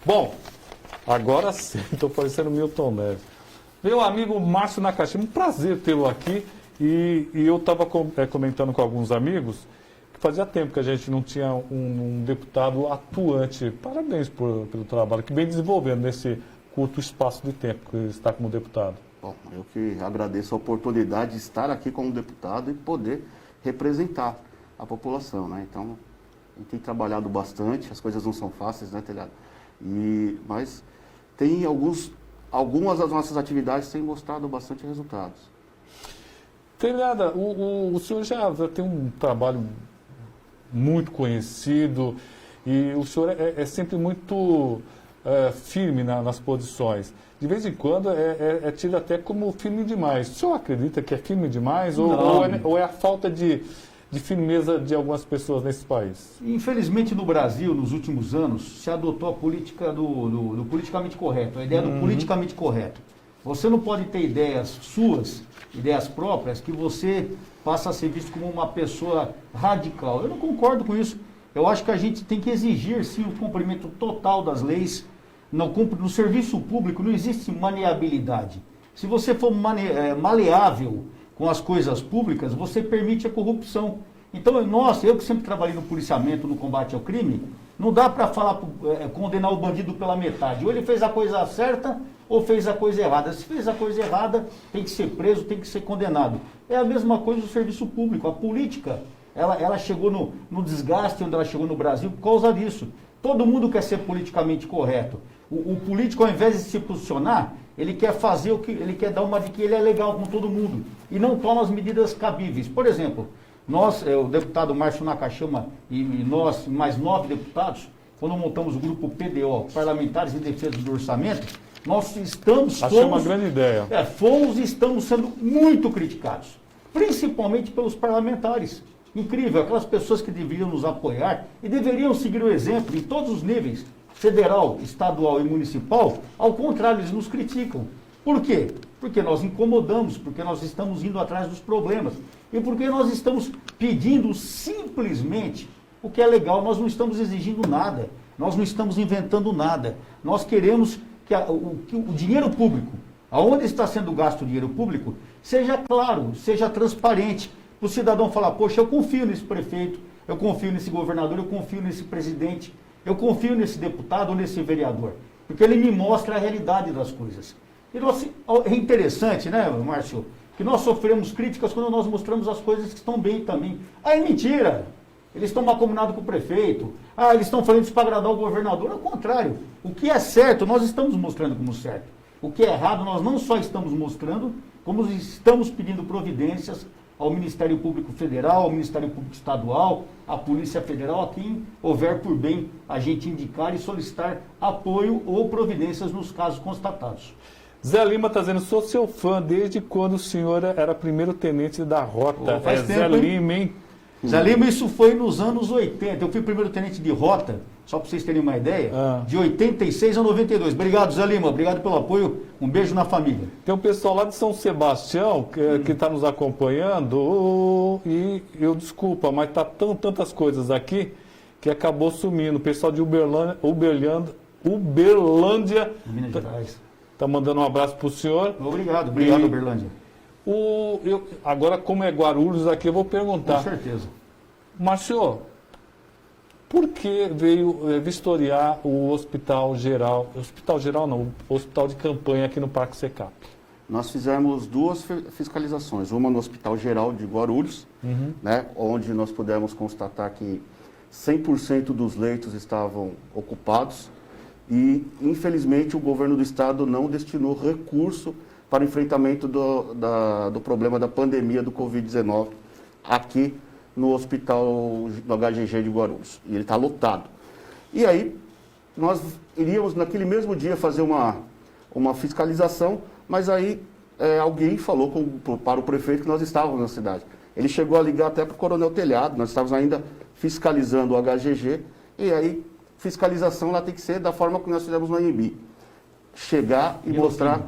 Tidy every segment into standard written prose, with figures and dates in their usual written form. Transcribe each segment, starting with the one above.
Bom, agora sim, estou parecendo Milton Neves. Meu amigo Márcio Nakashima, um prazer tê-lo aqui. E eu estava comentando com alguns amigos que fazia tempo que a gente não tinha um deputado atuante. Parabéns pelo trabalho que vem desenvolvendo nesse curto espaço de tempo que está como deputado. Bom, eu que agradeço a oportunidade de estar aqui como deputado e poder representar a população, né? Então, a gente tem trabalhado bastante, as coisas não são fáceis, né, Telhado? Mas tem algumas das nossas atividades têm mostrado bastante resultados. Telhada, o senhor já tem um trabalho muito conhecido e o senhor é sempre muito firme nas posições. De vez em quando é tido até como firme demais. O senhor acredita que é firme demais ou é a falta de firmeza de algumas pessoas nesse país? Infelizmente, no Brasil, nos últimos anos, se adotou a política do politicamente correto, a ideia do politicamente correto. Você não pode ter ideias suas, ideias próprias, que você passa a ser visto como uma pessoa radical. Eu não concordo com isso. Eu acho que a gente tem que exigir, sim, o cumprimento total das leis. No serviço público não existe maleabilidade. Se você for maleável com as coisas públicas, você permite a corrupção. Então, eu que sempre trabalhei no policiamento, no combate ao crime, não dá para condenar o bandido pela metade. Ou ele fez a coisa certa ou fez a coisa errada. Se fez a coisa errada, tem que ser preso, tem que ser condenado. É a mesma coisa do serviço público. A política, ela chegou no desgaste onde ela chegou no Brasil por causa disso. Todo mundo quer ser politicamente correto. O político, ao invés de se posicionar, ele quer fazer ele quer dar uma de que ele é legal com todo mundo e não toma as medidas cabíveis. Por exemplo, nós, o deputado Márcio Nakashima e nós, mais 9 deputados, quando montamos o grupo PDO, Parlamentares em Defesa do Orçamento, nós Achei uma grande ideia. Fomos e estamos sendo muito criticados, principalmente pelos parlamentares. Incrível, aquelas pessoas que deveriam nos apoiar e deveriam seguir o exemplo em todos os níveis, federal, estadual e municipal, ao contrário, eles nos criticam. Por quê? Porque nós incomodamos, porque nós estamos indo atrás dos problemas e porque nós estamos pedindo simplesmente o que é legal, nós não estamos exigindo nada, nós não estamos inventando nada. Nós queremos que o dinheiro público, aonde está sendo gasto o dinheiro público, seja claro, seja transparente, para o cidadão falar, poxa, eu confio nesse prefeito, eu confio nesse governador, eu confio nesse presidente, eu confio nesse deputado ou nesse vereador, porque ele me mostra a realidade das coisas. E é interessante, né, Márcio, que nós sofremos críticas quando nós mostramos as coisas que estão bem também. Ah, é mentira! Eles estão mancomunados com o prefeito. Ah, eles estão falando isso para agradar o governador. Ao contrário, o que é certo, nós estamos mostrando como certo. O que é errado, nós não só estamos mostrando, como estamos pedindo providências ao Ministério Público Federal, ao Ministério Público Estadual, à Polícia Federal, a quem houver por bem a gente indicar e solicitar apoio ou providências nos casos constatados. Zé Lima está dizendo, sou seu fã desde quando o senhor era primeiro-tenente da Rota. Faz tempo, Zé Lima, hein? Zé Lima, isso foi nos anos 80. Eu fui primeiro-tenente de Rota, só para vocês terem uma ideia, de 86 a 92. Obrigado, Zé Lima. Obrigado pelo apoio. Um beijo na família. Tem um pessoal lá de São Sebastião que está nos acompanhando e eu desculpa, mas tá tantas coisas aqui que acabou sumindo. O pessoal de Uberlândia Minas Gerais. Está mandando um abraço para o senhor. Obrigado, Uberlândia. Agora, como é Guarulhos aqui, eu vou perguntar. Com certeza. Márcio, por que veio vistoriar o Hospital Geral o Hospital de Campanha aqui no Parque Secap? Nós fizemos 2 fiscalizações, uma no Hospital Geral de Guarulhos, né, onde nós pudemos constatar que 100% dos leitos estavam ocupados e, infelizmente, o governo do estado não destinou recurso para o enfrentamento do problema da pandemia do Covid-19 aqui no Hospital do HGG de Guarulhos. E ele está lotado. E aí, nós iríamos naquele mesmo dia fazer uma fiscalização, mas aí alguém falou para o prefeito que nós estávamos na cidade. Ele chegou a ligar até para o Coronel Telhado, nós estávamos ainda fiscalizando o HGG, e aí fiscalização lá tem que ser da forma que nós fizemos no ANB. Chegar e mostrar,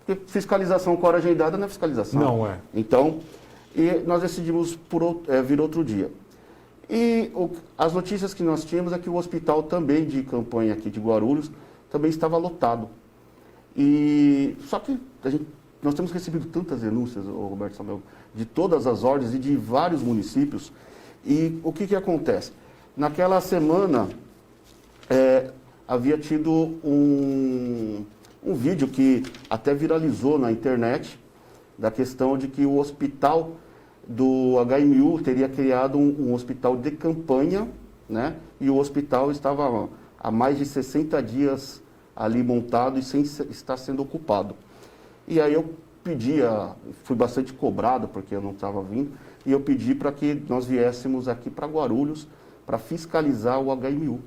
porque fiscalização com hora agendada não é fiscalização. Não é. Então, nós decidimos vir outro dia. E as notícias que nós tínhamos é que o hospital também de campanha aqui de Guarulhos também estava lotado. Só que nós temos recebido tantas denúncias, Roberto Samuel, de todas as ordens e de vários municípios. E o que acontece? Naquela semana, havia tido um vídeo que até viralizou na internet, da questão de que o hospital do HMU teria criado um hospital de campanha, né? E o hospital estava há mais de 60 dias ali montado e sem estar sendo ocupado. E aí eu fui bastante cobrado porque eu não estava vindo, e eu pedi para que nós viéssemos aqui para Guarulhos para fiscalizar o HMU.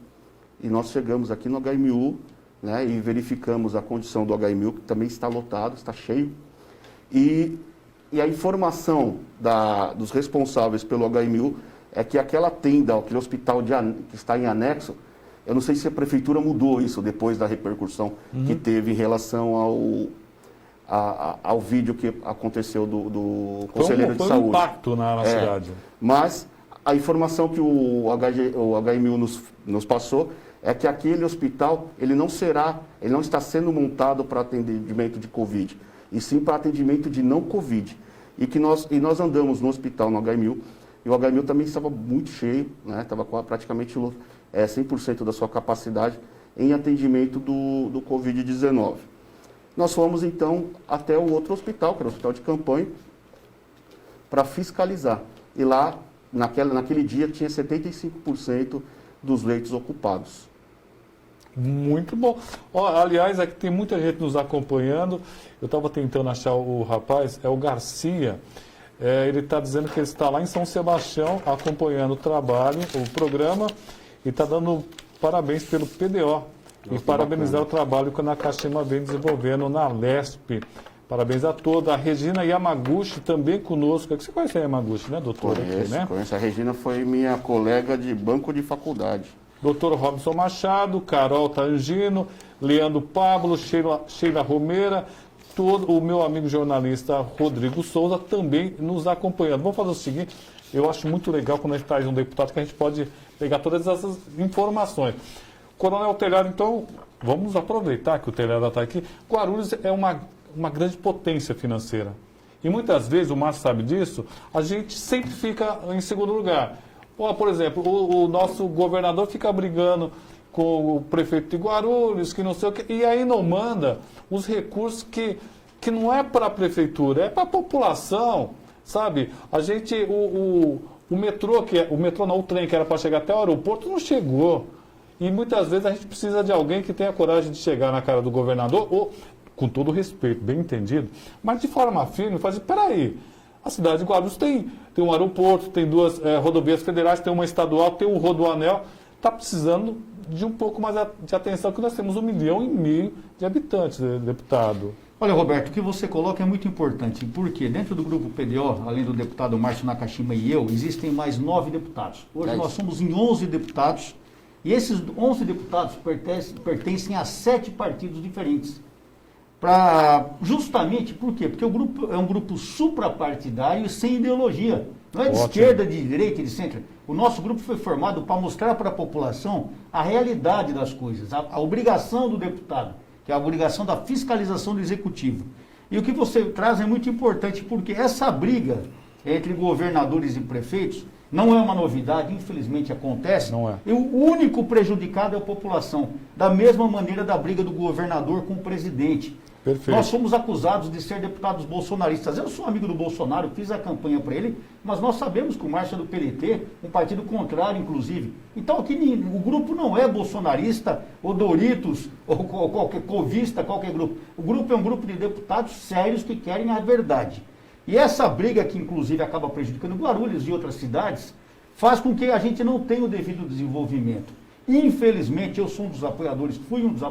E nós chegamos aqui no HMU, né, e verificamos a condição do HMU, que também está lotado, está cheio. E a informação dos responsáveis pelo HMU é que aquela tenda, aquele hospital que está em anexo, eu não sei se a prefeitura mudou isso depois da repercussão que teve em relação ao vídeo que aconteceu do conselheiro de saúde. Foi um impacto na cidade. Mas a informação que o HMU nos passou é que aquele hospital ele não está sendo montado para atendimento de Covid, e sim para atendimento de não Covid. E nós andamos no hospital, no HMU, e o HMU também estava muito cheio, né? Estava praticamente 100% da sua capacidade em atendimento do Covid-19. Nós fomos, então, até o outro hospital, que era o hospital de campanha, para fiscalizar. E lá, naquele dia, tinha 75% dos leitos ocupados. Muito bom. Aliás, aqui tem muita gente nos acompanhando. Eu estava tentando achar o rapaz, é o Garcia. Ele está dizendo que ele está lá em São Sebastião acompanhando o trabalho, o programa, e está dando parabéns pelo PDO. E parabenizar o trabalho que a Nakashima vem desenvolvendo na LESP. Parabéns a todos. A Regina Yamaguchi também conosco. Você conhece a Yamaguchi, né, doutora? Conheço. A Regina foi minha colega de banco de faculdade. Doutor Robson Machado, Carol Tangino, Leandro Pablo, Sheila Romeira, todo o meu amigo jornalista Rodrigo Souza também nos acompanhando. Vamos fazer o seguinte, eu acho muito legal quando a gente traz um deputado que a gente pode pegar todas essas informações. Coronel Telhado, então, vamos aproveitar que o Telhado está aqui. Guarulhos é uma grande potência financeira. E muitas vezes, o Márcio sabe disso, a gente sempre fica em segundo lugar. Por exemplo, o nosso governador fica brigando com o prefeito de Guarulhos, que não sei o quê, e aí não manda os recursos que não é para a prefeitura, é para a população, sabe? A gente, o metrô, o trem que era para chegar até o aeroporto, não chegou. E muitas vezes a gente precisa de alguém que tenha coragem de chegar na cara do governador, ou, com todo respeito, bem entendido, mas de forma firme, fazer, peraí, a cidade de Guarulhos tem um aeroporto, tem duas rodovias federais, tem uma estadual, tem um rodoanel, está precisando de um pouco mais de atenção, que nós temos 1,5 milhão de habitantes, deputado. Olha, Roberto, o que você coloca é muito importante, porque dentro do grupo PDO, além do deputado Márcio Nakashima e eu, existem mais 9 deputados. Hoje nós somos em 11 deputados, e esses 11 deputados pertencem a 7 partidos diferentes. Justamente por quê? Porque o grupo é um grupo suprapartidário e sem ideologia. Não é de esquerda, de direita e de centro. O nosso grupo foi formado para mostrar para a população a realidade das coisas, a obrigação do deputado, que é a obrigação da fiscalização do executivo. E o que você traz é muito importante, porque essa briga entre governadores e prefeitos não é uma novidade, infelizmente acontece. Não é. E o único prejudicado é a população, da mesma maneira da briga do governador com o presidente. Perfeito. Nós somos acusados de ser deputados bolsonaristas. Eu sou amigo do Bolsonaro, fiz a campanha para ele, mas nós sabemos que o Márcio é do PLT, um partido contrário, inclusive. Então aqui o grupo não é bolsonarista, ou Doritos, ou qualquer covista, qualquer grupo. O grupo é um grupo de deputados sérios que querem a verdade. E essa briga, que inclusive acaba prejudicando Guarulhos e outras cidades, faz com que a gente não tenha o devido desenvolvimento. Infelizmente, eu sou um dos apoiadores, fui um dos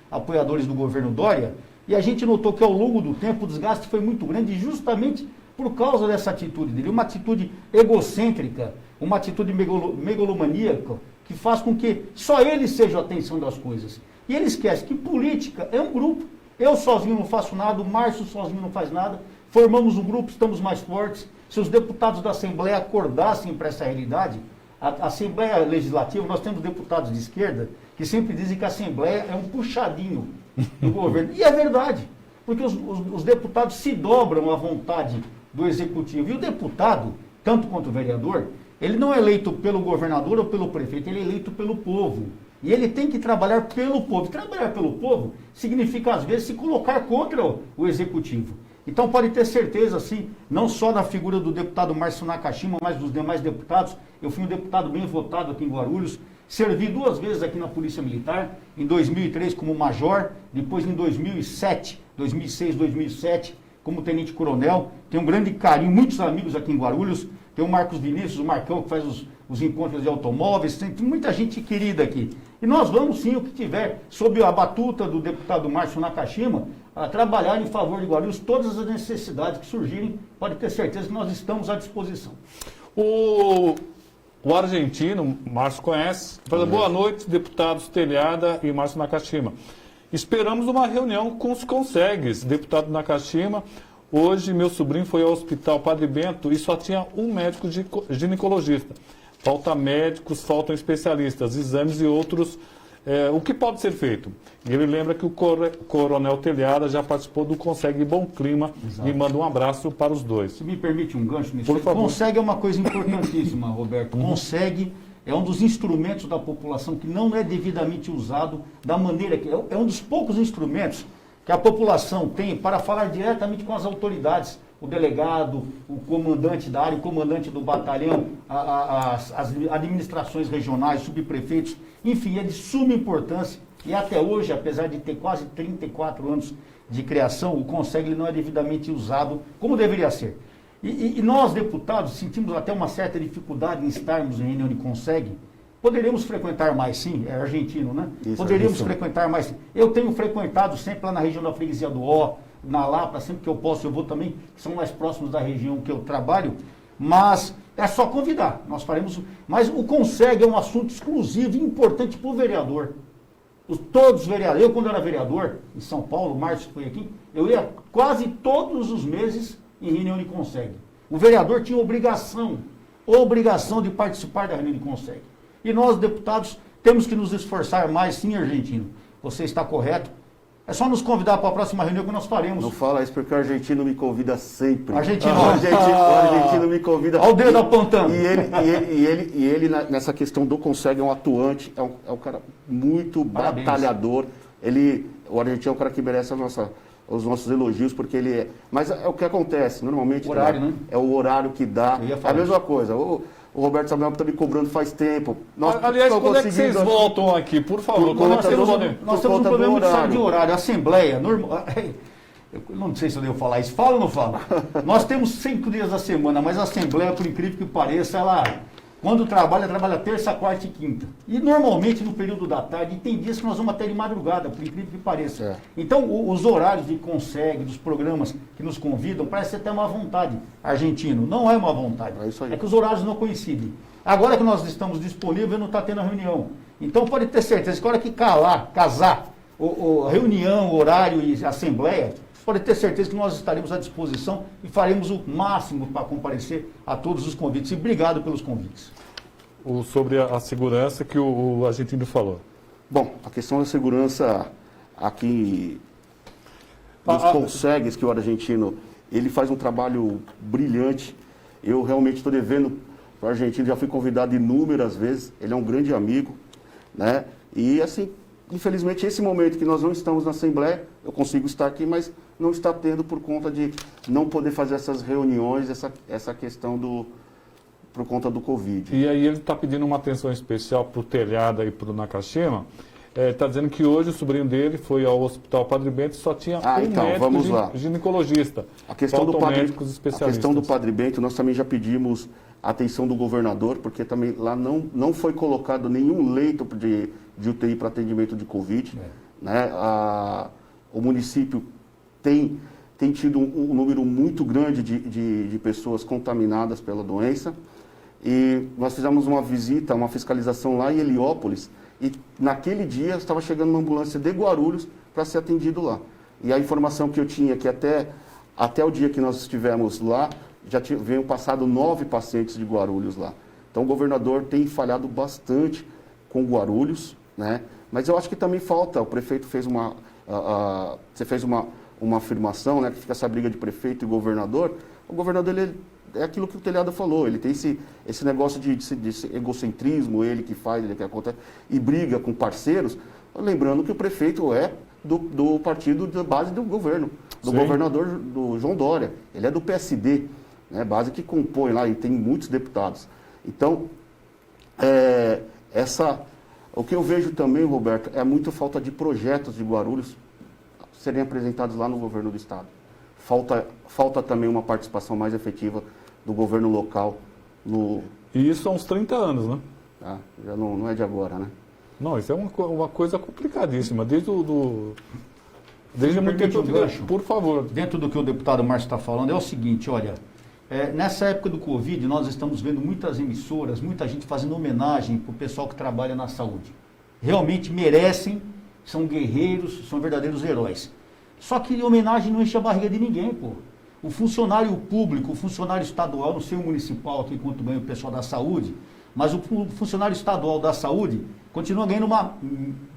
apoiadores do governo Dória, e a gente notou que ao longo do tempo o desgaste foi muito grande, justamente por causa dessa atitude dele, uma atitude egocêntrica, uma atitude megalomaníaca, que faz com que só ele seja a atenção das coisas. E ele esquece que política é um grupo. Eu sozinho não faço nada, o Márcio sozinho não faz nada, formamos um grupo, estamos mais fortes. Se os deputados da Assembleia acordassem para essa realidade, A Assembleia Legislativa, nós temos deputados de esquerda que sempre dizem que a Assembleia é um puxadinho do governo. E é verdade, porque os deputados se dobram à vontade do Executivo. E o deputado, tanto quanto o vereador, ele não é eleito pelo governador ou pelo prefeito, ele é eleito pelo povo. E ele tem que trabalhar pelo povo. Trabalhar pelo povo significa, às vezes, se colocar contra o Executivo. Então pode ter certeza, assim, não só da figura do deputado Márcio Nakashima, mas dos demais deputados. Eu fui um deputado bem votado aqui em Guarulhos, servi 2 vezes aqui na Polícia Militar, em 2003 como major, depois em 2006, 2007, como tenente-coronel. Tenho um grande carinho, muitos amigos aqui em Guarulhos. Tem o Marcos Vinícius, o Marcão, que faz os encontros de automóveis, tem muita gente querida aqui. E nós vamos sim, o que tiver, sob a batuta do deputado Márcio Nakashima, a trabalhar em favor de Guarulhos, todas as necessidades que surgirem, pode ter certeza que nós estamos à disposição. O argentino, Márcio conhece, fala, boa noite, deputados Telhada e Márcio Nakashima. Esperamos uma reunião com os consegues, deputado Nakashima. Hoje meu sobrinho foi ao hospital Padre Bento e só tinha um médico ginecologista. Falta médicos, faltam especialistas, exames e outros. O que pode ser feito? E ele lembra que o coronel Telhada já participou do Consegue Bom Clima. Exato. E manda um abraço para os dois. Se me permite um gancho nisso. Por favor. Consegue é uma coisa importantíssima, Roberto. Consegue é um dos instrumentos da população que não é devidamente usado da maneira que... É um dos poucos instrumentos que a população tem para falar diretamente com as autoridades. O delegado, o comandante da área, o comandante do batalhão, as administrações regionais, subprefeitos, enfim, é de suma importância. E até hoje, apesar de ter quase 34 anos de criação, o Consegue não é devidamente usado como deveria ser. E nós, deputados, sentimos até uma certa dificuldade em estarmos em reunião de Consegue. Poderíamos frequentar mais, sim, é argentino, né? Isso, poderíamos frequentar mais, sim. Eu tenho frequentado sempre lá na região da Freguesia do Ó, na Lapa, sempre que eu posso, eu vou também, que são mais próximos da região que eu trabalho, mas é só convidar, nós faremos, mas o Consegue é um assunto exclusivo e importante para o vereador. Todos os vereadores, eu quando era vereador em São Paulo, o Márcio foi aqui, eu ia quase todos os meses em reunião de Consegue. O vereador tinha obrigação de participar da reunião de Consegue. E nós, deputados, temos que nos esforçar mais, sim, argentino. Você está correto. É só nos convidar para a próxima reunião que nós faremos. Não fala isso porque o argentino me convida sempre. O argentino me convida. Olha o dedo apontando. E ele nessa questão do Consegue, é um atuante, é um cara muito Parabéns. Batalhador. O argentino é um cara que merece os nossos elogios, porque ele é... Mas é o que acontece, normalmente... O horário, né? É o horário que dá. É a mesma coisa. O Roberto Samuel está me cobrando faz tempo. Aliás, quando é que vocês voltam aqui? Por favor. Nós temos um problema muito sério de horário. A Assembleia, eu não sei se eu devo falar isso. Fala ou não fala? Nós temos 5 dias da semana, mas a Assembleia, por incrível que pareça, ela, quando trabalha terça, quarta e quinta. E normalmente no período da tarde, e tem dias que nós vamos até de madrugada, por incrível que pareça. É. Então, os horários de Consegue, dos programas que nos convidam, parece até uma vontade argentino. Não é uma vontade. É isso aí. É que os horários não coincidem. Agora que nós estamos disponíveis, não está tendo a reunião. Então, pode ter certeza que a hora que casar reunião, horário e assembleia, pode ter certeza que nós estaremos à disposição e faremos o máximo para comparecer a todos os convites. E obrigado pelos convites. Sobre a segurança que o argentino falou. Bom, a questão da segurança aqui nos Consegues, que o argentino, ele faz um trabalho brilhante. Eu realmente estou devendo para o argentino, já fui convidado inúmeras vezes, ele é um grande amigo, né? E assim, infelizmente, esse momento que nós não estamos na Assembleia, eu consigo estar aqui, mas não está tendo por conta de não poder fazer essas reuniões, essa questão por conta do Covid. E aí ele está pedindo uma atenção especial para o Telhada e para o Nakashima. Está dizendo que hoje o sobrinho dele foi ao Hospital Padre Bento e só tinha médico ginecologista. A questão do Padre Bento, nós também já pedimos a atenção do governador, porque também lá não foi colocado nenhum leito de UTI para atendimento de Covid. Né? O município tem tido um número muito grande de pessoas contaminadas pela doença. E nós fizemos uma visita, uma fiscalização lá em Heliópolis, e naquele dia estava chegando uma ambulância de Guarulhos para ser atendido lá. E a informação que eu tinha, que até o dia que nós estivemos lá, já veio passado 9 pacientes de Guarulhos lá. Então o governador tem falhado bastante com Guarulhos, né? Mas eu acho que também falta, o prefeito fez você fez uma afirmação, né, que fica essa briga de prefeito e governador. O governador, ele é aquilo que o Telhado falou, ele tem esse negócio de egocentrismo, ele que faz, ele que acontece, e briga com parceiros, lembrando que o prefeito é do partido da base do governo, do governador do João Dória, ele é do PSD, né, base que compõe lá, e tem muitos deputados. Então, o que eu vejo também, Roberto, é muita falta de projetos de Guarulhos serem apresentados lá no governo do estado. Falta também uma participação mais efetiva do governo local no... E isso há uns 30 anos, né? Já não é de agora, né? Não, isso é uma coisa complicadíssima. Desde muito tempo. Por favor. Dentro do que o deputado Márcio está falando, é o seguinte, olha, nessa época do Covid, nós estamos vendo muitas emissoras, muita gente fazendo homenagem para o pessoal que trabalha na saúde. Realmente merecem, são guerreiros, são verdadeiros heróis. Só que homenagem não enche a barriga de ninguém, pô. O funcionário público, o funcionário estadual, não sei o municipal aqui quanto ganha o pessoal da saúde, mas o funcionário estadual da saúde continua ganhando uma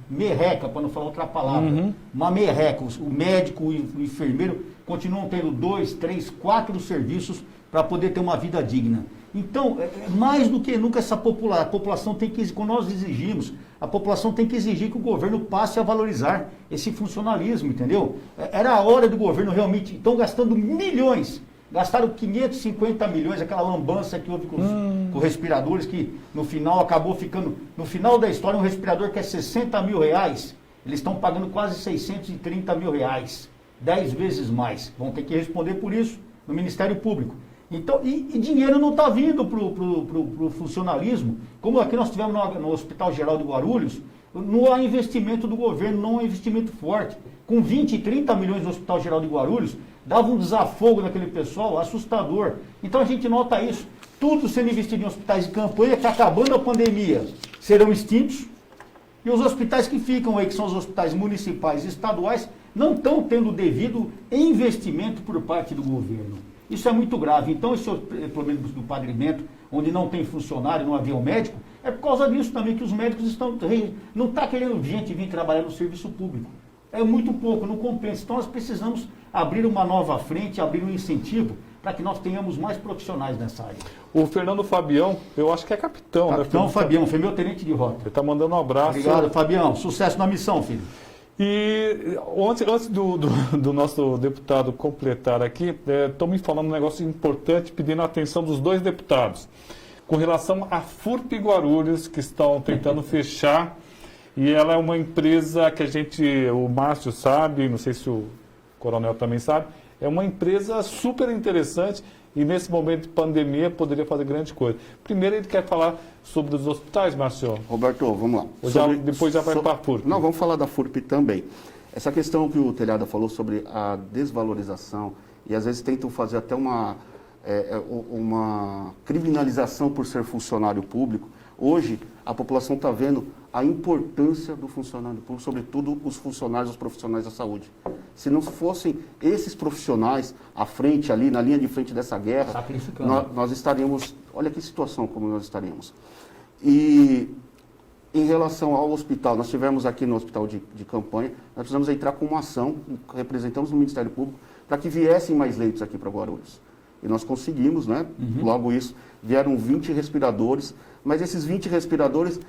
merreca, para não falar outra palavra, uma merreca. O médico e o enfermeiro continuam tendo 2, 3, 4 serviços para poder ter uma vida digna. Então, mais do que nunca a população tem que, quando nós exigimos, a população tem que exigir que o governo passe a valorizar esse funcionalismo, entendeu? Era a hora do governo realmente, estão gastando milhões, gastaram 550 milhões, aquela lambança que houve com respiradores, que no final acabou ficando, no final da história, um respirador que é 60 mil reais, eles estão pagando quase 630 mil reais, 10 vezes mais, vão ter que responder por isso no Ministério Público. Então, e dinheiro não está vindo para o funcionalismo, como aqui nós tivemos no Hospital Geral de Guarulhos, não há investimento do governo, não há investimento forte. Com 20, 30 milhões no Hospital Geral de Guarulhos, dava um desafogo naquele pessoal assustador. Então a gente nota isso, tudo sendo investido em hospitais de campanha, que acabando a pandemia serão extintos, e os hospitais que ficam aí, que são os hospitais municipais e estaduais, não estão tendo o devido investimento por parte do governo. Isso é muito grave. Então, esse problema do Padre Bento, onde não tem funcionário, não havia um médico, é por causa disso também que os médicos não estão querendo gente vir trabalhar no serviço público. É muito pouco, não compensa. Então, nós precisamos abrir uma nova frente, abrir um incentivo para que nós tenhamos mais profissionais nessa área. O Fernando Fabião, eu acho que é capitão, né? Capitão Fabião, foi meu tenente de rota. Ele está mandando um abraço. Obrigado, Fabião. Sucesso na missão, filho. E antes do nosso deputado completar aqui, estão me falando um negócio importante, pedindo a atenção dos dois deputados, com relação à FURP Guarulhos, que estão tentando fechar, e ela é uma empresa que o Márcio sabe, não sei se o Coronel também sabe, é uma empresa super interessante e nesse momento de pandemia poderia fazer grande coisa. Primeiro ele quer falar sobre os hospitais, Márcio. Roberto, vamos lá. Depois já vai para a FURP. Não, vamos falar da FURP também. Essa questão que o Telhado falou sobre a desvalorização, e às vezes tentam fazer até uma criminalização por ser funcionário público. Hoje, a população está vendo a importância do funcionário público, sobretudo os funcionários, os profissionais da saúde. Se não fossem esses profissionais à frente, ali, na linha de frente dessa guerra, nós estaríamos... Olha que situação como nós estaríamos. E em relação ao hospital, nós tivemos aqui no hospital de campanha, nós precisamos entrar com uma ação, representamos o Ministério Público, para que viessem mais leitos aqui para Guarulhos. E nós conseguimos, né? Logo isso, vieram 20 respiradores, mas esses 20 respiradores,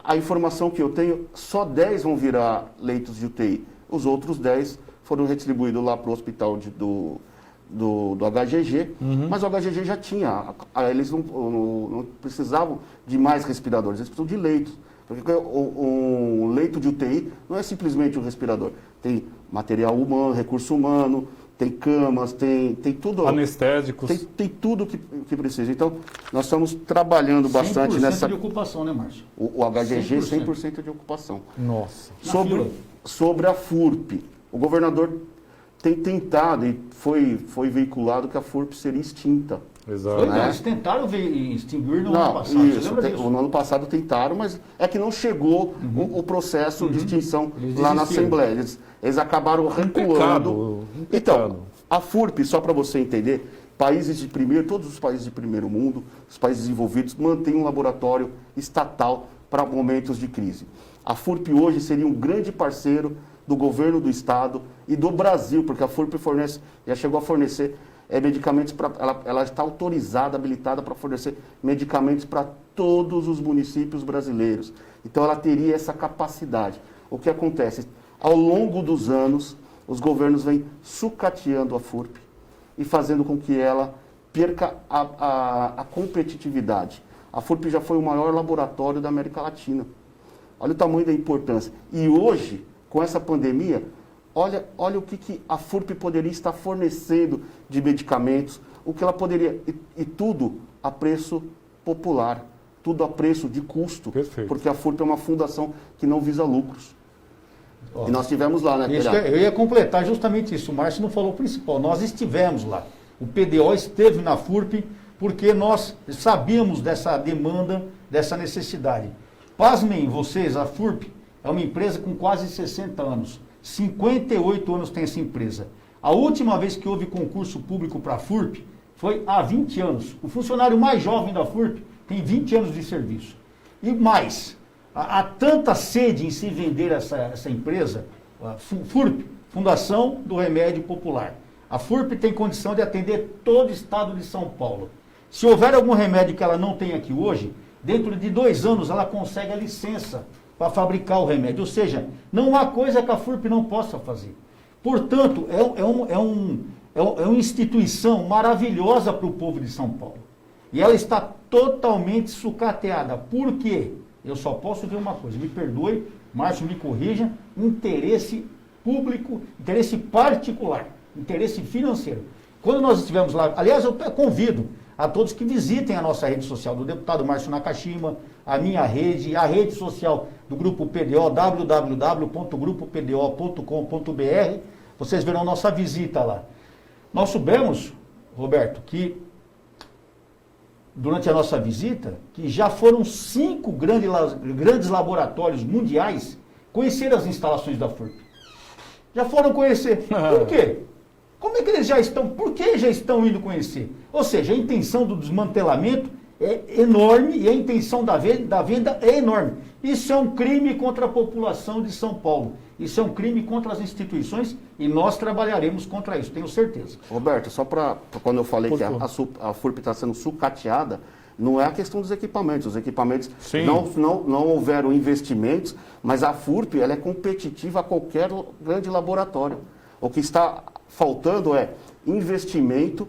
a informação que eu tenho, só 10 vão virar leitos de UTI. Os outros 10 foram retribuídos lá para o hospital do HGG, mas o HGG já tinha, eles não precisavam de mais respiradores, eles precisam de leitos. Porque um leito de UTI não é simplesmente um respirador, tem material humano, recurso humano, tem camas, tem tudo. Anestésicos. Tem tudo que precisa. Então, nós estamos trabalhando bastante nessa... 100% de ocupação, né, Márcio? O HGG, 100% de ocupação. Nossa. Sobre a FURP, o governador tem tentado, e foi veiculado que a FURP seria extinta. Exato. Né? Eles tentaram extinguir no ano passado. Isso, no ano passado tentaram, mas é que não chegou o processo de extinção lá na Assembleia. Eles acabaram recuando. Um pecado. Então, a FURP, só para você entender, todos os países de primeiro mundo, os países desenvolvidos, mantêm um laboratório estatal para momentos de crise. A FURP hoje seria um grande parceiro do governo do estado e do Brasil, porque a FURP já chegou a fornecer medicamentos, ela está autorizada, habilitada para fornecer medicamentos para todos os municípios brasileiros. Então ela teria essa capacidade. O que acontece? Ao longo dos anos, os governos vêm sucateando a FURP e fazendo com que ela perca a competitividade. A FURP já foi o maior laboratório da América Latina. Olha o tamanho da importância. E hoje, com essa pandemia, olha o que a FURP poderia estar fornecendo de medicamentos, o que ela poderia, e tudo a preço popular, tudo a preço de custo. Perfeito. Porque a FURP é uma fundação que não visa lucros. E nós estivemos lá, né, eu ia completar justamente isso. O Márcio não falou o principal. Nós estivemos lá. O PDO esteve na FURP porque nós sabíamos dessa demanda, dessa necessidade. Pasmem vocês, a FURP é uma empresa com quase 60 anos. 58 anos tem essa empresa. A última vez que houve concurso público para a FURP foi há 20 anos. O funcionário mais jovem da FURP tem 20 anos de serviço. E mais, há tanta sede em se vender essa empresa, a FURP, Fundação do Remédio Popular. A FURP tem condição de atender todo o estado de São Paulo. Se houver algum remédio que ela não tem aqui hoje, dentro de 2 anos ela consegue a licença para fabricar o remédio. Ou seja, não há coisa que a FURP não possa fazer. Portanto, é uma instituição maravilhosa para o povo de São Paulo. E ela está totalmente sucateada. Por quê? Eu só posso ver uma coisa, me perdoe, Márcio me corrija, interesse público, interesse particular, interesse financeiro. Quando nós estivemos lá, aliás, eu convido a todos que visitem a nossa rede social do deputado Márcio Nakashima, a minha rede, a rede social do Grupo PDO, www.grupopdo.com.br, vocês verão nossa visita lá. Nós soubemos, Roberto, que durante a nossa visita, que já foram 5 grandes laboratórios mundiais conhecer as instalações da FURP. Já foram conhecer. Por quê? Como é que eles já estão? Por que já estão indo conhecer? Ou seja, a intenção do desmantelamento é enorme e a intenção da venda é enorme. Isso é um crime contra a população de São Paulo. Isso é um crime contra as instituições e nós trabalharemos contra isso, tenho certeza. Roberto, só para quando eu falei que a FURP está sendo sucateada, não é a questão dos equipamentos. Os equipamentos não houveram investimentos, mas a FURP ela é competitiva a qualquer grande laboratório. O que está faltando é investimento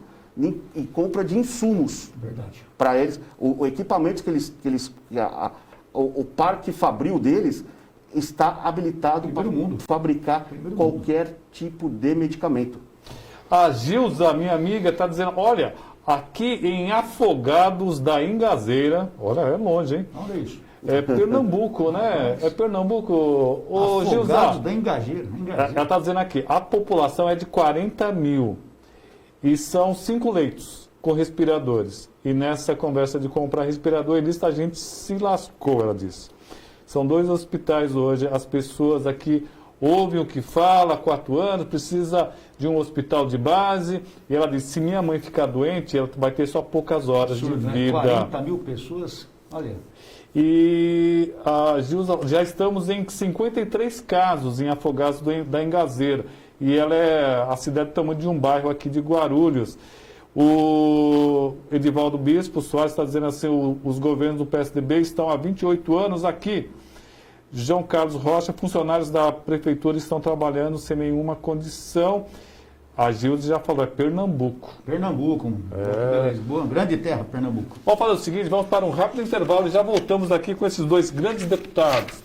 e compra de insumos. Verdade. Para eles, o equipamento o parque fabril deles está habilitado para fabricar qualquer tipo de medicamento. A Gilza, minha amiga, está dizendo, olha, aqui em Afogados da Engazeira, olha, é longe, hein? Olha isso. É Pernambuco, né? É Pernambuco. Ô, Afogados Gilza, da Engazeira. ela está dizendo aqui, a população é de 40 mil e são 5 leitos com respiradores. E nessa conversa de comprar respirador, a gente se lascou, ela disse. São 2 hospitais hoje, as pessoas aqui ouvem o que fala, 4 anos, precisa de um hospital de base. E ela disse, se minha mãe ficar doente, ela vai ter só poucas horas de vida. 40 mil pessoas, olha. E a Gilza, já estamos em 53 casos em Afogados da Engazeira. E ela é a cidade do tamanho de um bairro aqui de Guarulhos. O Edivaldo Bispo Soares está dizendo assim, os governos do PSDB estão há 28 anos aqui. João Carlos Rocha, funcionários da prefeitura estão trabalhando sem nenhuma condição. A Gilda já falou, é Pernambuco. Pernambuco, boa, grande terra, Pernambuco. Vamos fazer o seguinte, vamos para um rápido intervalo e já voltamos aqui com esses 2 grandes deputados.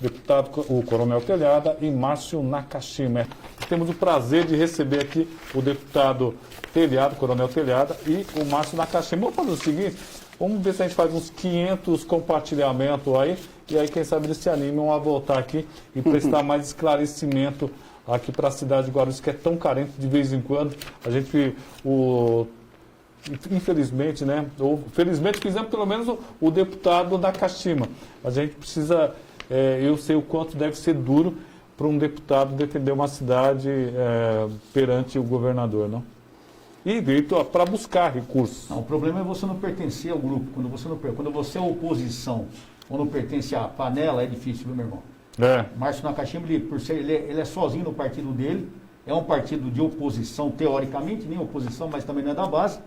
O Coronel Telhada e Márcio Nakashima. Temos o prazer de receber aqui o deputado Telhada, Coronel Telhada e o Márcio Nakashima. Vamos fazer o seguinte, vamos ver se a gente faz uns 500 compartilhamentos aí, e aí quem sabe eles se animam a voltar aqui e prestar mais esclarecimento aqui para a cidade de Guarulhos, que é tão carente de vez em quando. A gente, infelizmente, né, ou felizmente fizemos pelo menos o deputado Nakashima. A gente precisa, eu sei o quanto deve ser duro para um deputado defender uma cidade perante o governador, não? e grito para buscar recursos. Não, o problema é você não pertencer ao grupo. Quando você é oposição ou não pertence à panela, é difícil, viu, meu irmão? Márcio Nakashima, ele é sozinho no partido dele, é um partido de oposição, teoricamente, nem oposição, mas também não é da base.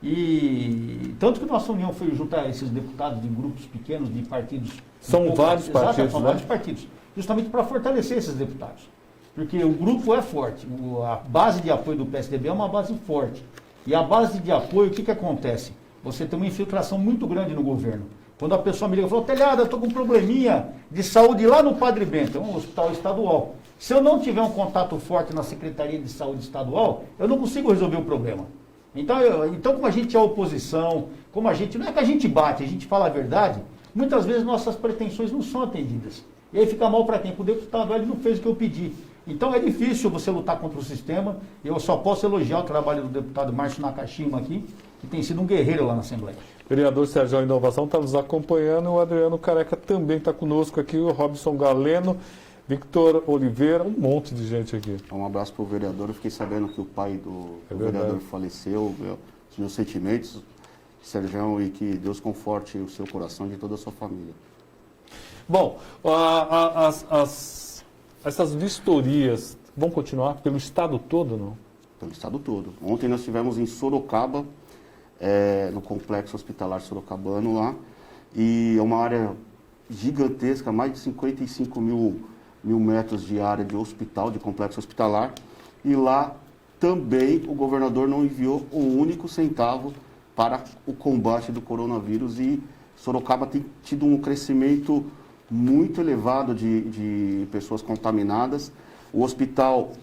E tanto que nossa união foi juntar esses deputados de grupos pequenos, de partidos... São vários partidos, são vários partidos, justamente para fortalecer esses deputados. Porque o grupo é forte, a base de apoio do PSDB é uma base forte. E a base de apoio, o que acontece? Você tem uma infiltração muito grande no governo. Quando a pessoa me liga e fala, Telhada, eu estou com um probleminha de saúde lá no Padre Bento, é um hospital estadual. Se eu não tiver um contato forte na Secretaria de Saúde Estadual, eu não consigo resolver o problema. Então como a gente é oposição, como a gente, não é que a gente bate, a gente fala a verdade, muitas vezes nossas pretensões não são atendidas. E aí fica mal para quem? Para o deputado, ele não fez o que eu pedi. Então é difícil você lutar contra o sistema. Eu só posso elogiar o trabalho do deputado Márcio Nakashima aqui, que tem sido um guerreiro lá na Assembleia. Vereador Sérgio Inovação está nos acompanhando, o Adriano Careca também está conosco aqui, o Robson Galeno, Victor Oliveira, um monte de gente aqui. Um abraço para o vereador. Eu fiquei sabendo que o pai do vereador faleceu. Os meus sentimentos, Sérgio, e que Deus conforte o seu coração e de toda a sua família. Bom, essas vistorias vão continuar pelo estado todo, não? Pelo estado todo. Ontem nós tivemos em Sorocaba, no Complexo Hospitalar Sorocabano lá, e é uma área gigantesca, mais de 55 mil metros de área de hospital, de complexo hospitalar, e lá também o governador não enviou um único centavo para o combate do coronavírus, e Sorocaba tem tido um crescimento muito elevado de pessoas contaminadas. O hospital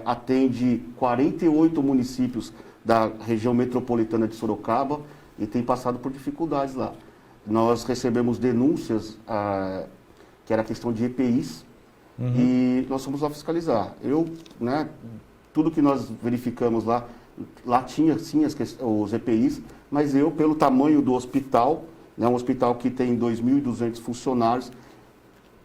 atende 48 municípios da região metropolitana de Sorocaba e tem passado por dificuldades lá. Nós recebemos denúncias que era questão de EPIs, e nós fomos lá fiscalizar. Tudo que nós verificamos lá tinha sim os EPIs, mas eu, pelo tamanho do hospital, um hospital que tem 2.200 funcionários,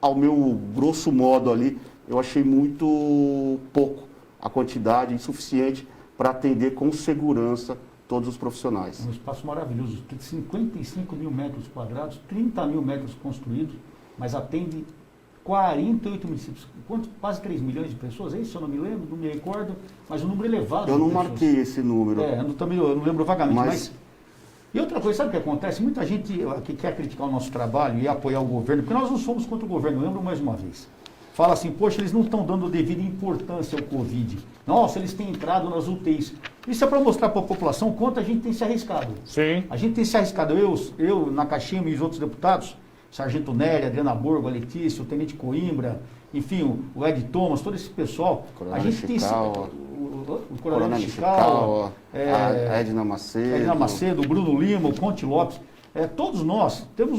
ao meu grosso modo ali, eu achei muito pouco a quantidade, insuficiente para atender com segurança todos os profissionais. É um espaço maravilhoso, 55 mil metros quadrados, 30 mil metros construídos, mas atende 48 municípios, quase 3 milhões de pessoas, é isso? Eu não me lembro, não me recordo, mas um número elevado. Eu não marquei esse número. Eu não lembro vagamente, mas... E outra coisa, sabe o que acontece? Muita gente que quer criticar o nosso trabalho e apoiar o governo, porque nós não somos contra o governo, lembro mais uma vez. Fala assim, poxa, eles não estão dando devida importância ao Covid. Nossa, eles têm entrado nas UTIs. Isso é para mostrar para a população quanto a gente tem se arriscado. Sim. A gente tem se arriscado. Eu Nakashima e os outros deputados, Sargento Nery, Adriana Borgo, a Letícia, o Tenente Coimbra, enfim, o Ed Thomas, todo esse pessoal. Coronel a gente Chical, tem o Coronel Chical, a Edna Macedo, o Bruno Lima, o Conte Lopes. Todos nós temos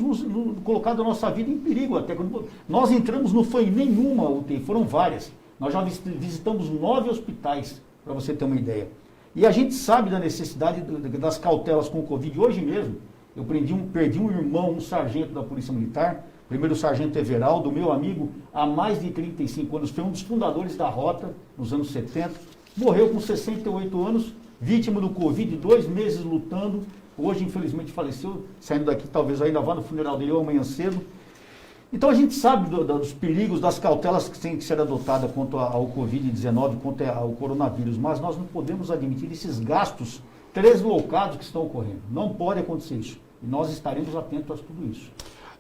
colocado a nossa vida em perigo. Até quando nós entramos, não foi nenhuma UTI, foram várias. Nós já visitamos 9 hospitais, para você ter uma ideia. E a gente sabe da necessidade das cautelas com o Covid. Hoje mesmo, eu perdi um irmão, um sargento da Polícia Militar, primeiro sargento Everaldo, meu amigo, há mais de 35 anos, foi um dos fundadores da Rota, nos anos 70, morreu com 68 anos, vítima do Covid, 2 meses lutando, hoje infelizmente faleceu, saindo daqui talvez ainda vá no funeral dele ou amanhã cedo. Então a gente sabe dos perigos, das cautelas que têm que ser adotadas quanto ao Covid-19, quanto ao coronavírus, mas nós não podemos admitir esses gastos deslocados que estão ocorrendo. Não pode acontecer isso. E nós estaremos atentos a tudo isso.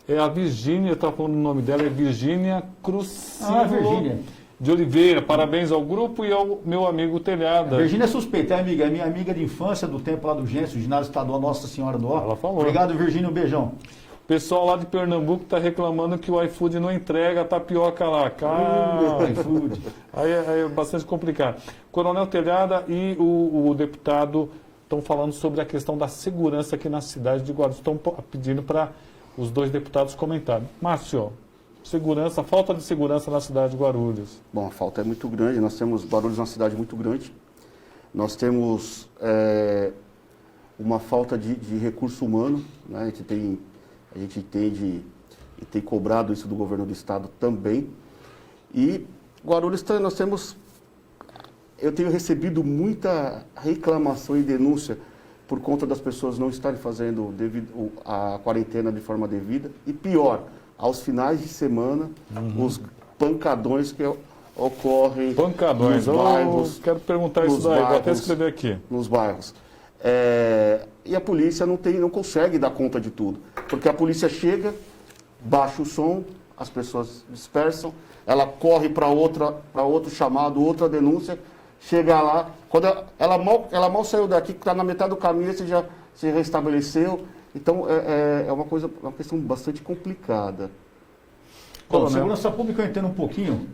A Virgínia, está falando o nome dela, é Virgínia Crucilo Virgínia de Oliveira. Parabéns ao grupo e ao meu amigo Telhada. A Virgínia é suspeita, é minha amiga de infância do tempo lá do Gêncio, o ginásio estadual Nossa Senhora do Ó. Ela falou. Obrigado, Virgínia, um beijão. O pessoal lá de Pernambuco está reclamando que o iFood não entrega a tapioca lá. Calma. iFood. Aí é bastante complicado. Coronel Telhada e o deputado estão falando sobre a questão da segurança aqui na cidade de Guarulhos. Estão pedindo para os dois deputados comentarem. Márcio, segurança, falta de segurança na cidade de Guarulhos. Bom, a falta é muito grande. Nós temos Guarulhos uma cidade muito grande. Nós temos uma falta de recurso humano, né? A gente entende e tem cobrado isso do governo do estado também. E Guarulhos nós temos eu tenho recebido muita reclamação e denúncia por conta das pessoas não estarem fazendo a quarentena de forma devida. E pior, aos finais de semana, os pancadões que ocorrem Pancadões, nos bairros. quero perguntar isso daí, vou até escrever aqui. Nos bairros. E a polícia não consegue dar conta de tudo. Porque a polícia chega, baixa o som, as pessoas dispersam, ela corre para outro chamado, outra denúncia, chega lá, quando ela mal saiu daqui, está na metade do caminho, você já se restabeleceu. Então, é uma questão bastante complicada. Bom, segurança pública eu entendo um pouquinho.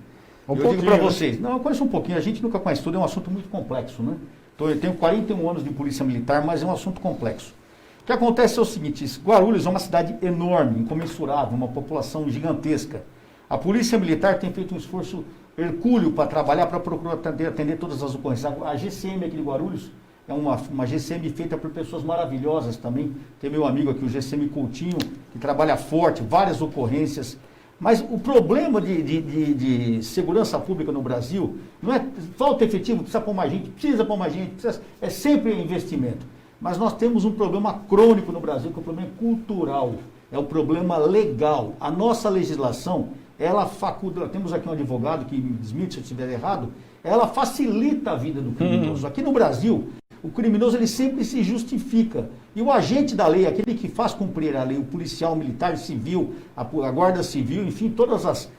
Eu digo para vocês, não, eu conheço um pouquinho, a gente nunca conhece tudo, é um assunto muito complexo, né? Então, eu tenho 41 anos de polícia militar, mas é um assunto complexo. O que acontece é o seguinte, Guarulhos é uma cidade enorme, incomensurável, uma população gigantesca. A polícia militar tem feito um esforço hercúleo para trabalhar, para procurar atender todas as ocorrências. A GCM aqui de Guarulhos é uma GCM feita por pessoas maravilhosas também. Tem meu amigo aqui, o GCM Coutinho, que trabalha forte, várias ocorrências. Mas o problema de segurança pública no Brasil não é falta efetivo, precisa pôr mais gente, é sempre investimento. Mas nós temos um problema crônico no Brasil, que é o problema cultural, é o problema legal. A nossa legislação, ela faculta, temos aqui um advogado que me desmente se eu estiver errado, ela facilita a vida do criminoso. Aqui no Brasil, o criminoso ele sempre se justifica. E o agente da lei, aquele que faz cumprir a lei, o policial, o militar, civil, a guarda civil, enfim,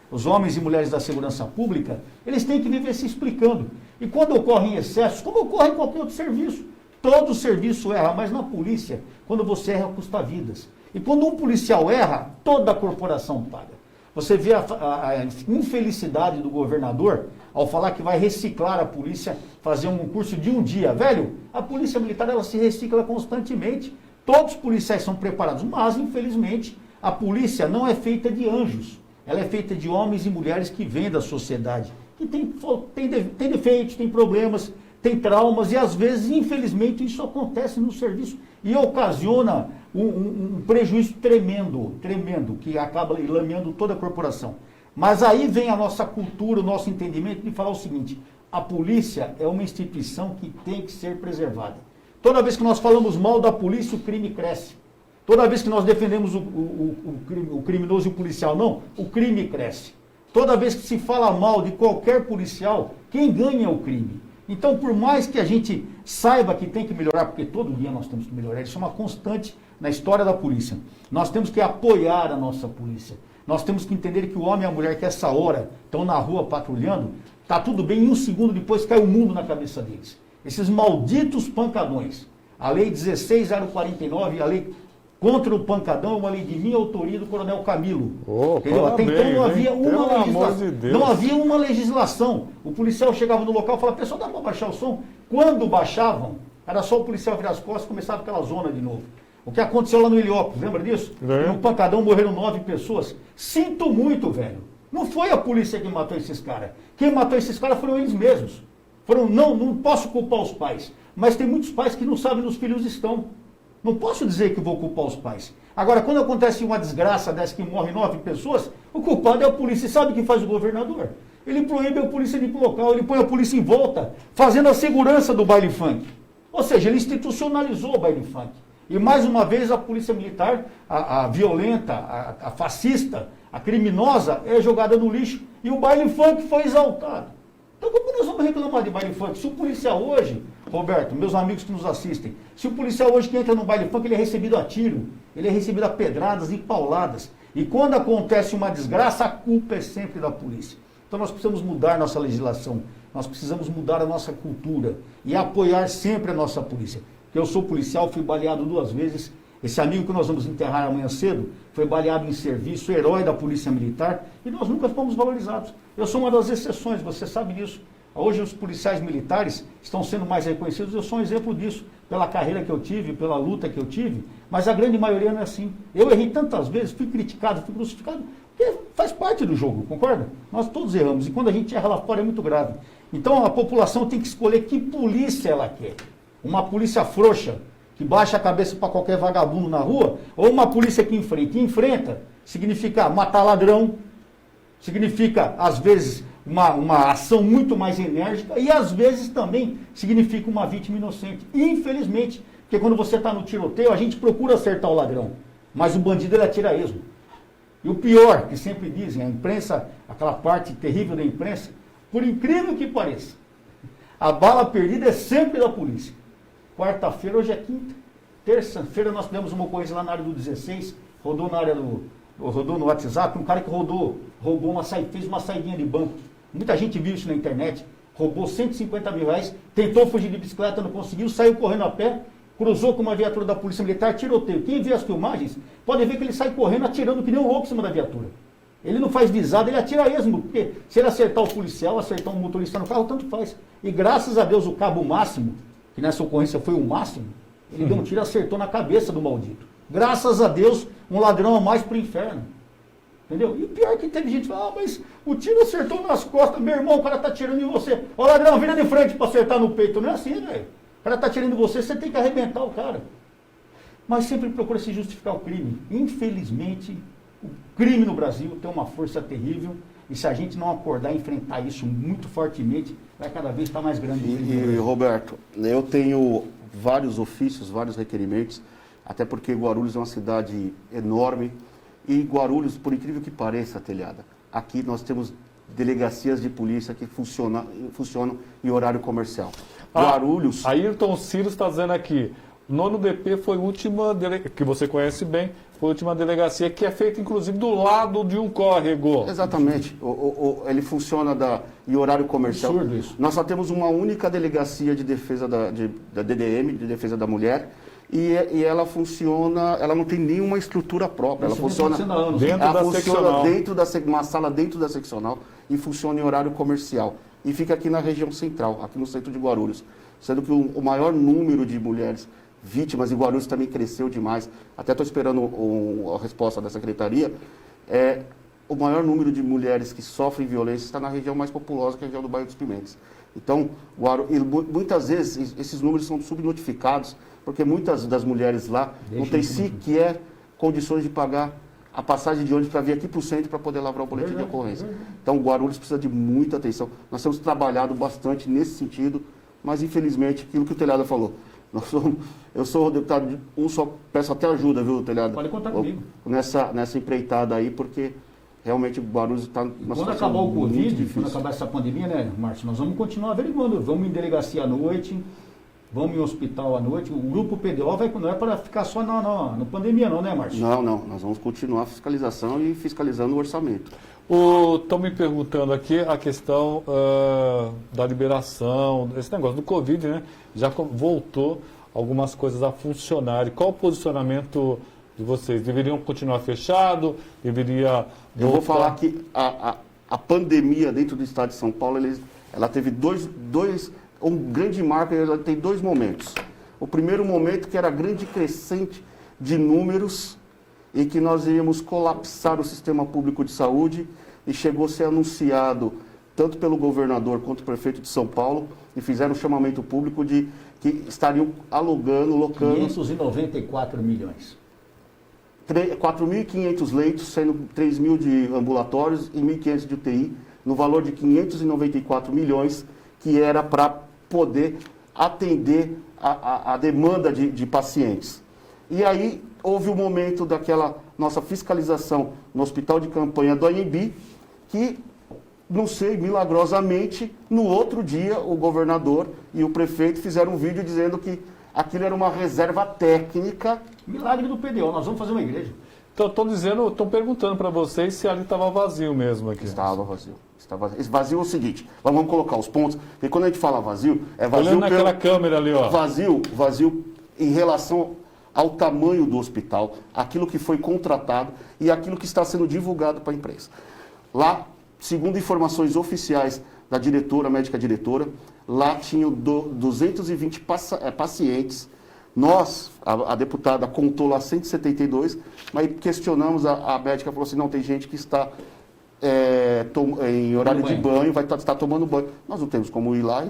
os homens e mulheres da segurança pública, eles têm que viver se explicando. E quando ocorrem excessos, como ocorre em qualquer outro serviço, todo serviço erra, mas na polícia, quando você erra, custa vidas. E quando um policial erra, toda a corporação paga. Você vê a infelicidade do governador ao falar que vai reciclar a polícia, fazer um curso de um dia. Velho, a polícia militar ela se recicla constantemente. Todos os policiais são preparados, mas, infelizmente, a polícia não é feita de anjos. Ela é feita de homens e mulheres que vêm da sociedade, que tem defeitos, tem problemas, tem traumas, e às vezes, infelizmente, isso acontece no serviço e ocasiona um prejuízo tremendo, que acaba lameando toda a corporação. Mas aí vem a nossa cultura, o nosso entendimento de falar o seguinte: a polícia é uma instituição que tem que ser preservada. Toda vez que nós falamos mal da polícia, o crime cresce. Toda vez que nós defendemos o criminoso e o policial, não, o crime cresce. Toda vez que se fala mal de qualquer policial, quem ganha é o crime. Então, por mais que a gente saiba que tem que melhorar, porque todo dia nós temos que melhorar, isso é uma constante na história da polícia. Nós temos que apoiar a nossa polícia. Nós temos que entender que o homem e a mulher que essa hora estão na rua patrulhando, está tudo bem, em um segundo depois cai o mundo na cabeça deles. Esses malditos pancadões. A lei 16.049, a lei contra o pancadão, é uma lei de minha autoria do Coronel Camilo. Entendeu? Até então não havia uma legislação. Não havia uma legislação. O policial chegava no local e falava: pessoal, dá para baixar o som? Quando baixavam, era só o policial virar as costas e começava aquela zona de novo. O que aconteceu lá no Heliópolis, lembra disso? No pancadão morreram 9 pessoas. Sinto muito, velho. Não foi a polícia que matou esses caras. Quem matou esses caras foram eles mesmos. Não posso culpar os pais. Mas tem muitos pais que não sabem onde os filhos estão. Não posso dizer que vou culpar os pais. Agora, quando acontece uma desgraça dessa que morre 9 pessoas, o culpado é a polícia. E sabe o que faz o governador? Ele proíbe a polícia de ir para o local, ele põe a polícia em volta, fazendo a segurança do baile funk. Ou seja, ele institucionalizou o baile funk. E mais uma vez a polícia militar, a violenta, a fascista, a criminosa, é jogada no lixo e o baile funk foi exaltado. Então como nós vamos reclamar de baile funk? Se o policial hoje, Roberto, meus amigos que nos assistem, se o policial hoje que entra no baile funk, ele é recebido a tiro, ele é recebido a pedradas e pauladas. E quando acontece uma desgraça, a culpa é sempre da polícia. Então nós precisamos mudar nossa legislação, nós precisamos mudar a nossa cultura e apoiar sempre a nossa polícia. Eu sou policial, fui baleado 2 vezes. Esse amigo que nós vamos enterrar amanhã cedo foi baleado em serviço, herói da polícia militar, e nós nunca fomos valorizados. Eu sou uma das exceções, você sabe disso. Hoje os policiais militares estão sendo mais reconhecidos, eu sou um exemplo disso, pela carreira que eu tive, pela luta que eu tive, mas a grande maioria não é assim. Eu errei tantas vezes, fui criticado, fui crucificado, porque faz parte do jogo, concorda? Nós todos erramos, e quando a gente erra lá fora é muito grave. Então a população tem que escolher que polícia ela quer. Uma polícia frouxa, que baixa a cabeça para qualquer vagabundo na rua, ou uma polícia que enfrenta. E enfrenta significa matar ladrão, significa, às vezes, uma ação muito mais enérgica e às vezes também significa uma vítima inocente. Infelizmente, porque quando você está no tiroteio, a gente procura acertar o ladrão, mas o bandido ele atira a esmo. E o pior, que sempre dizem, a imprensa, aquela parte terrível da imprensa, por incrível que pareça, a bala perdida é sempre da polícia. Quarta-feira, hoje é quinta. Terça-feira nós tivemos uma ocorrência lá na área do 16, rodou no WhatsApp, um cara que roubou fez uma saidinha de banco. Muita gente viu isso na internet, roubou 150 mil reais, tentou fugir de bicicleta, não conseguiu, saiu correndo a pé, cruzou com uma viatura da Polícia Militar, tiroteio. Quem vê as filmagens pode ver que ele sai correndo, atirando que nem um louco em cima da viatura. Ele não faz visada, ele atira a esmo, porque se ele acertar o policial, acertar um motorista no carro, tanto faz. E graças a Deus o cabo Máximo, que nessa ocorrência foi o Máximo, ele deu um tiro e acertou na cabeça do maldito. Graças a Deus, um ladrão a mais pro inferno. Entendeu? E o pior é que teve gente que fala, mas o tiro acertou nas costas, meu irmão, o cara tá atirando em você. Ó, ladrão, vira de frente para acertar no peito. Não é assim, velho. O cara tá atirando em você, você tem que arrebentar o cara. Mas sempre procura se justificar o crime. Infelizmente, o crime no Brasil tem uma força terrível. E se a gente não acordar e enfrentar isso muito fortemente, vai cada vez estar mais grande. E Roberto, eu tenho vários ofícios, vários requerimentos, até porque Guarulhos é uma cidade enorme. E Guarulhos, por incrível que pareça, Telhada, aqui nós temos delegacias de polícia que funcionam em horário comercial. Guarulhos... Ayrton Ciro está dizendo aqui, o 9º DP foi a última, que você conhece bem, foi a última delegacia que é feita, inclusive, do lado de um córrego. Exatamente. Ele funciona em horário comercial. Absurdo isso. Nós só temos uma única delegacia de defesa da DDM, de defesa da mulher, e ela funciona, ela não tem nenhuma estrutura própria. Ela funciona dentro da uma sala dentro da seccional e funciona em horário comercial. E fica aqui na região central, aqui no centro de Guarulhos. Sendo que o maior número de mulheres vítimas, e Guarulhos também cresceu demais, até estou esperando a resposta da secretaria, o maior número de mulheres que sofrem violência está na região mais populosa, que é a região do Bairro dos Pimentas. Então, muitas vezes esses números são subnotificados, porque muitas das mulheres lá não têm sequer condições de pagar a passagem de ônibus para vir aqui para o centro para poder lavrar o boletim de ocorrência. Então, Guarulhos precisa de muita atenção. Nós temos trabalhado bastante nesse sentido, mas infelizmente, aquilo que o Telhada falou, eu sou deputado, só peço até ajuda, viu, Telhada? Pode contar comigo. Nessa empreitada aí, porque realmente Guarulhos está numa situação. Quando acabar o Covid, quando acabar essa pandemia, né, Márcio, nós vamos continuar averiguando. Vamos em delegacia à noite, vamos em hospital à noite. O grupo PDO não é para ficar só na pandemia, não, né, Márcio? Não. Nós vamos continuar a fiscalização e fiscalizando o orçamento. Estão me perguntando aqui a questão da liberação, esse negócio do Covid, né? Já voltou algumas coisas a funcionar. E qual o posicionamento de vocês? Deveriam continuar fechado? Deveria voltar? Eu vou falar que a pandemia dentro do estado de São Paulo, ela teve um grande marco, ela tem dois momentos. O primeiro momento que era a grande crescente de números e que nós iríamos colapsar o sistema público de saúde, e chegou a ser anunciado tanto pelo governador quanto o prefeito de São Paulo, e fizeram um chamamento público de que estariam locando 594 milhões. 4.500 leitos, sendo 3.000 de ambulatórios e 1.500 de UTI, no valor de 594 milhões, que era para poder atender a demanda de pacientes. E aí houve o momento daquela nossa fiscalização no hospital de campanha do Anhembi, que, não sei, milagrosamente, no outro dia o governador e o prefeito fizeram um vídeo dizendo que aquilo era uma reserva técnica. Milagre do PDO, nós vamos fazer uma igreja. Então, estão perguntando para vocês se ali estava vazio mesmo aqui. Estava vazio. Vazio é o seguinte, vamos colocar os pontos, porque quando a gente fala vazio, é vazio... Olhando naquela câmera ali, ó. Vazio em relação ao tamanho do hospital, aquilo que foi contratado e aquilo que está sendo divulgado para a imprensa. Lá, segundo informações oficiais da médica diretora, lá tinham 220 pacientes. Nós, a deputada contou lá 172, mas questionamos, a médica falou assim, não, tem gente que está em horário de banho, vai estar tomando banho. Nós não temos como ir lá,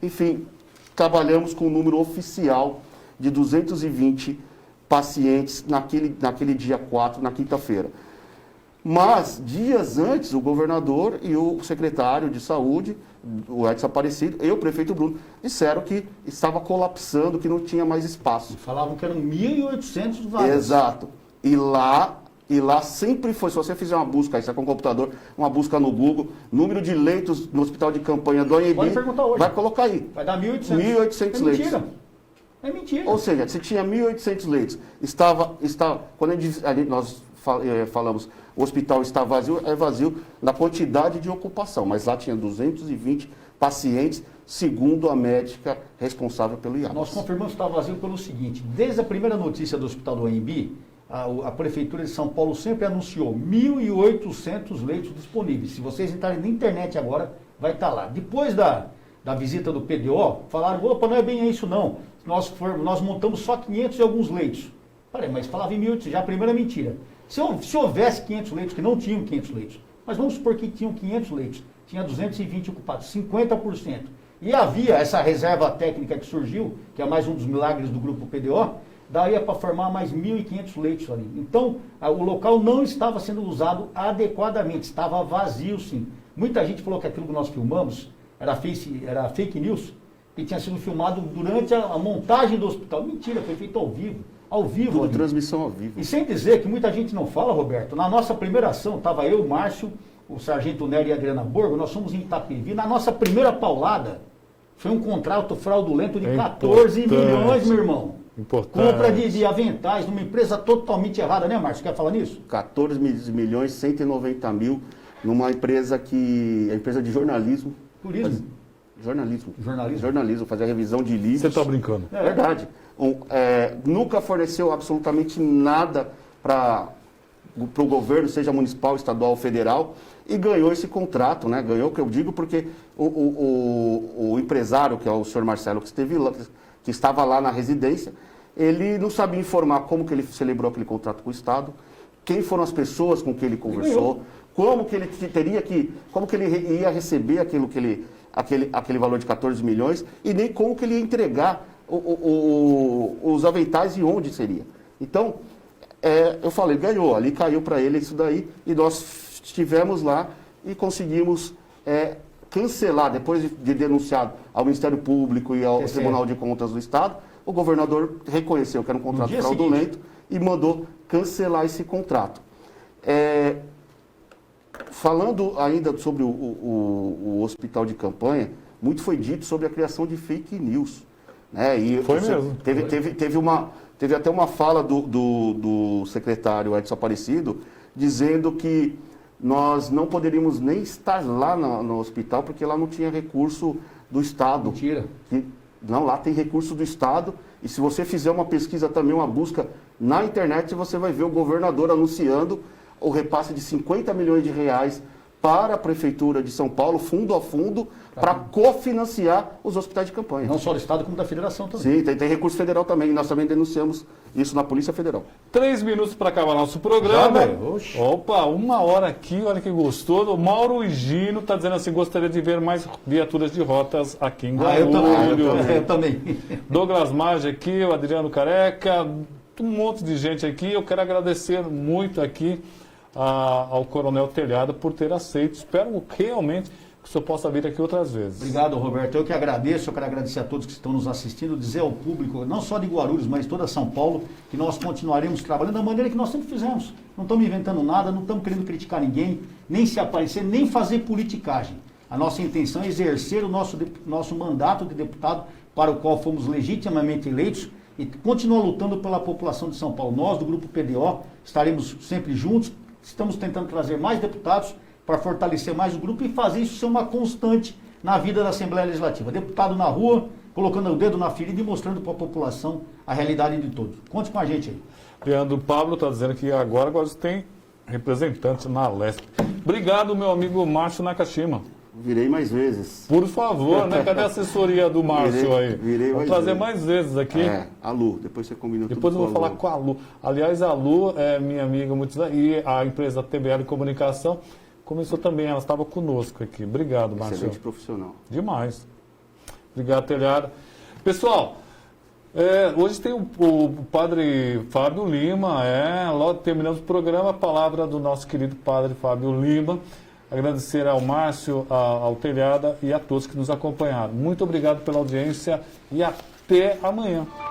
enfim, trabalhamos com o número oficial de 220 pacientes naquele dia 4, na quinta-feira. Mas, dias antes, o governador e o secretário de saúde, o Edson Aparecido, e o prefeito Bruno, disseram que estava colapsando, que não tinha mais espaço. Falavam que eram 1.800 vagas. Exato. E lá sempre foi, se você fizer uma busca, aí você tá com o computador, uma busca no Google, número de leitos no hospital de campanha do ANB, Pode perguntar hoje. vai colocar aí. Vai dar 1.800. 1.800 é leitos. Mentira. É mentira. Ou seja, você tinha 1.800 leitos. Quando nós falamos o hospital está vazio, é vazio na quantidade de ocupação, mas lá tinha 220 pacientes, segundo a médica responsável pelo IAPS. Nós confirmamos que está vazio pelo seguinte, desde a primeira notícia do hospital do ANB, a Prefeitura de São Paulo sempre anunciou 1.800 leitos disponíveis. Se vocês entrarem na internet agora, vai estar lá. Depois da visita do PDO, falaram, opa, não é bem isso não. Nós montamos só 500 e alguns leitos. Parei, mas falava em 1.800, já a primeira mentira. Se houvesse 500 leitos, que não tinham 500 leitos, mas vamos supor que tinham 500 leitos, tinha 220 ocupados, 50%. E havia essa reserva técnica que surgiu, que é mais um dos milagres do grupo PDO, daria para formar mais 1.500 leitos ali. Então, o local não estava sendo usado adequadamente, estava vazio sim. Muita gente falou que aquilo que nós filmamos era fake news, que tinha sido filmado durante a montagem do hospital. Mentira, foi feito ao vivo. Ao vivo. Tudo ali. transmissão ao vivo. E sem dizer que muita gente não fala, Roberto, na nossa primeira ação, estava eu, o Márcio, o Sargento Nery e a Adriana Borgo, nós fomos em Itapevi, na nossa primeira paulada, foi um contrato fraudulento de 14 milhões, meu irmão. Importante. Compra de aventais, numa empresa totalmente errada, né, Márcio? Quer falar nisso? 14 milhões, 190 mil, numa empresa empresa de jornalismo. Turismo. Jornalismo, fazer a revisão de livros. Você está brincando. É verdade. Nunca forneceu absolutamente nada para o governo, seja municipal, estadual ou federal, e ganhou esse contrato, né? Ganhou, que eu digo, porque o empresário, que é o senhor Marcelo, que estava lá na residência, ele não sabia informar como que ele celebrou aquele contrato com o Estado, quem foram as pessoas com que ele conversou, como que ele ia receber aquele valor de 14 milhões, e nem como que ele ia entregar os aventais e onde seria. Então, eu falei, ganhou, ali caiu para ele isso daí, e nós estivemos lá e conseguimos cancelar, depois de denunciado ao Ministério Público e ao Tribunal de Contas do Estado, o governador reconheceu que era um contrato fraudulento e mandou cancelar esse contrato. Falando ainda sobre o hospital de campanha, muito foi dito sobre a criação de fake news. Né? E foi mesmo. Teve até uma fala do secretário Edson Aparecido, dizendo que nós não poderíamos nem estar lá no hospital, porque lá não tinha recurso do Estado. Mentira. Não, lá tem recurso do Estado, e se você fizer uma pesquisa também, uma busca na internet, você vai ver o governador anunciando o repasse de 50 milhões de reais para a Prefeitura de São Paulo, fundo a fundo, para cofinanciar os hospitais de campanha. Não só do Estado, como da Federação também. Sim, tem recurso federal também. Nós também denunciamos isso na Polícia Federal. 3 minutos para acabar nosso programa. Já, Opa, 1 hora aqui, olha que gostoso. O Mauro Higino está dizendo assim, gostaria de ver mais viaturas de rotas aqui em Guarulhos. Eu também. Douglas Maggi aqui, o Adriano Careca, um monte de gente aqui. Eu quero agradecer muito aqui ao Coronel Telhado por ter aceito. Espero realmente que o senhor possa vir aqui outras vezes. Obrigado, Roberto. Eu que agradeço, eu quero agradecer a todos que estão nos assistindo, dizer ao público, não só de Guarulhos, mas toda São Paulo, que nós continuaremos trabalhando da maneira que nós sempre fizemos. Não estamos inventando nada, não estamos querendo criticar ninguém, nem se aparecer, nem fazer politicagem. A nossa intenção é exercer o nosso mandato de deputado, para o qual fomos legitimamente eleitos, e continuar lutando pela população de São Paulo. Nós, do Grupo PDO, estaremos sempre juntos, estamos tentando trazer mais deputados para fortalecer mais o grupo e fazer isso ser uma constante na vida da Assembleia Legislativa. Deputado na rua, colocando o dedo na ferida e mostrando para a população a realidade de todos. Conte com a gente aí. Leandro Pablo está dizendo que agora tem representantes na Leste. Obrigado, meu amigo Márcio Nakashima. Virei mais vezes. Por favor, né? Cadê a assessoria do Márcio aí? Virei Vou trazer mais vezes aqui. A Lu, depois você combina tudo. Depois eu vou falar com a Lu. Aliás, a Lu é minha amiga muito, e a empresa TBL Comunicação começou também, ela estava conosco aqui. Obrigado, Márcio. Excelente profissional. Demais. Obrigado, Telhado. Pessoal, Hoje tem o padre Fábio Lima, logo terminamos o programa, a palavra do nosso querido padre Fábio Lima. Agradecer ao Márcio, ao Telhada e a todos que nos acompanharam. Muito obrigado pela audiência e até amanhã.